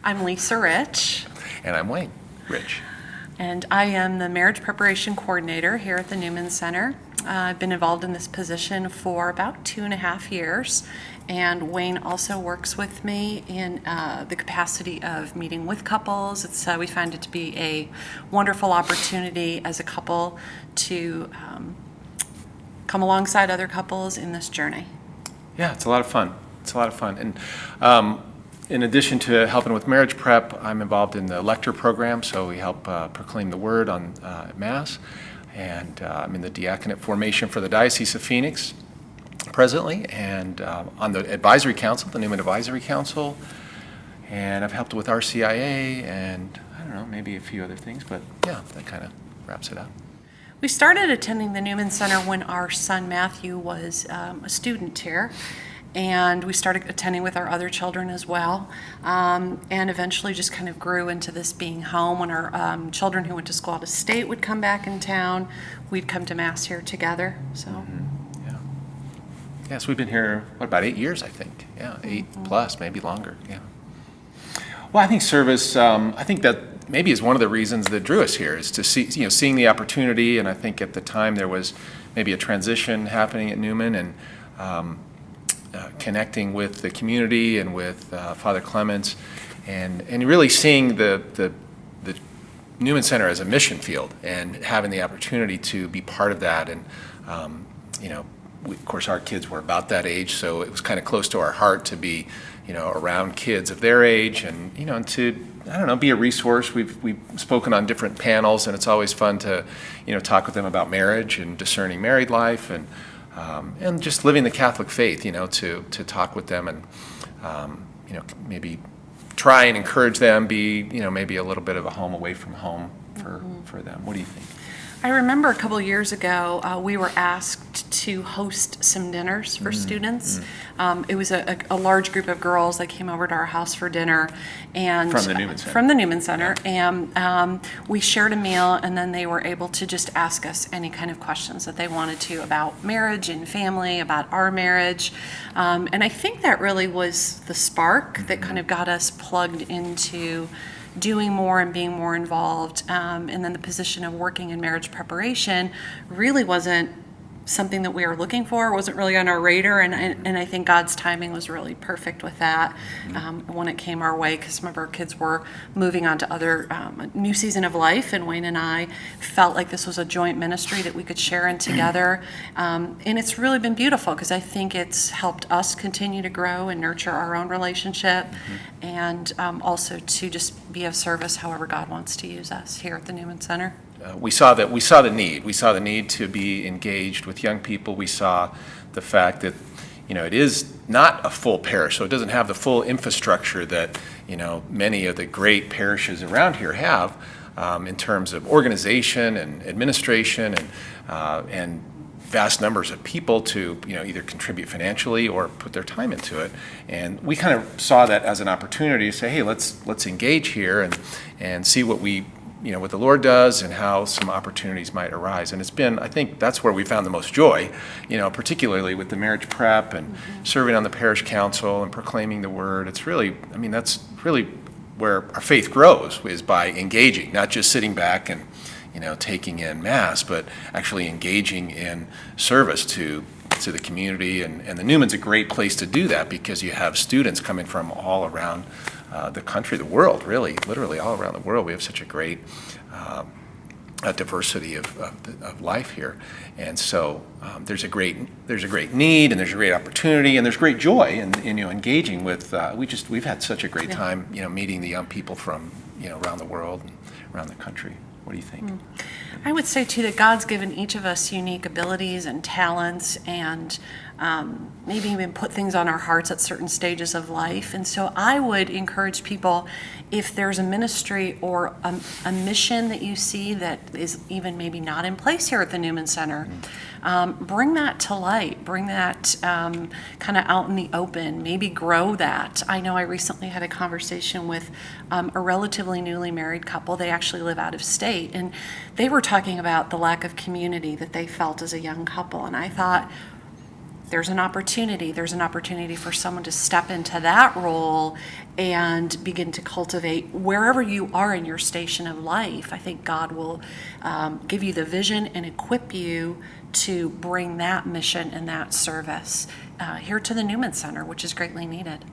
I'm Lisa Rich, And I'm Wayne Rich. and I am the Marriage Preparation Coordinator here at the Newman Center. I've been involved in this position for about 2.5 years, and Wayne also works with me in the capacity of meeting with couples. We find it to be a wonderful opportunity as a couple to come alongside other couples in this journey. Yeah, it's a lot of fun. It's a lot of fun. And in addition to helping with marriage prep, I'm involved in the lector program, so we help proclaim the word on Mass. And I'm in the diaconate formation for the Diocese of Phoenix presently, and on the advisory council, the Newman Advisory Council. And I've helped with RCIA and, I don't know, maybe a few other things, but yeah, that kind of wraps it up. We started attending the Newman Center when our son Matthew was a student here, and we started attending with our other children as well, and eventually just kind of grew into this being home. When our children who went to school out of state would come back in town, we'd come to Mass here together. So, Yeah. Yes, we've been here, about 8 years, I think. Yeah, 8 plus, maybe longer, yeah. Well, I think service, I think that maybe is one of the reasons that drew us here, is to see, seeing the opportunity. And I think at the time there was maybe a transition happening at Newman, and connecting with the community and with Father Clements, and really seeing the Newman Center as a mission field, and having the opportunity to be part of that. And of course, our kids were about that age, so it was kind of close to our heart to be, around kids of their age, and and to, I don't know, be a resource. We've spoken on different panels, and it's always fun to, talk with them about marriage and discerning married life, and just living the Catholic faith. To talk with them, and maybe try and encourage them. Be maybe a little bit of a home away from home for them. What do you think? I remember a couple years ago, we were asked to host some dinners for students. It was a large group of girls that came over to our house for dinner, and From the Newman Center. From the Newman Center, and we shared a meal, and then they were able to just ask us any kind of questions that they wanted to about marriage and family, about our marriage, and I think that really was the spark that kind of got us plugged into doing more and being more involved. And then the position of working in marriage preparation really wasn't something that we were looking for, wasn't really on our radar, and I think God's timing was really perfect with that when it came our way, because some of our kids were moving on to other new season of life, and Wayne and I felt like this was a joint ministry that we could share in together, and it's really been beautiful, because I think it's helped us continue to grow and nurture our own relationship, and also to just be of service however God wants to use us here at the Newman Center. We saw the need. We saw the need to be engaged with young people. We saw the fact that, it is not a full parish, so it doesn't have the full infrastructure that, many of the great parishes around here have, in terms of organization and administration, and vast numbers of people to, either contribute financially or put their time into it. And we kind of saw that as an opportunity to say, hey, let's engage here and see what what the Lord does, and how some opportunities might arise. And I think that's where we found the most joy, particularly with the marriage prep and serving on the parish council and proclaiming the word. It's really, that's really where our faith grows, is by engaging, not just sitting back and, taking in Mass, but actually engaging in service to the community. And the Newman's a great place to do that, because you have students coming from all around the country, the world, really, literally all around the world. We have such a great diversity of life here, and so there's a great need, and there's a great opportunity, and there's great joy in engaging with. We've had such a great time, meeting the young people from around the world and around the country. What do you think? I would say too that God's given each of us unique abilities and talents, and maybe even put things on our hearts at certain stages of life. And so I would encourage people, if there's a ministry or a mission that you see that is even maybe not in place here at the Newman Center, bring that to light, bring that kind of out in the open, maybe grow that. I know I recently had a conversation with a relatively newly married couple. They actually live out of state, and they were talking about the lack of community that they felt as a young couple. And I thought, there's an opportunity. There's an opportunity for someone to step into that role and begin to cultivate wherever you are in your station of life. I think God will give you the vision and equip you to bring that mission and that service here to the Newman Center, which is greatly needed.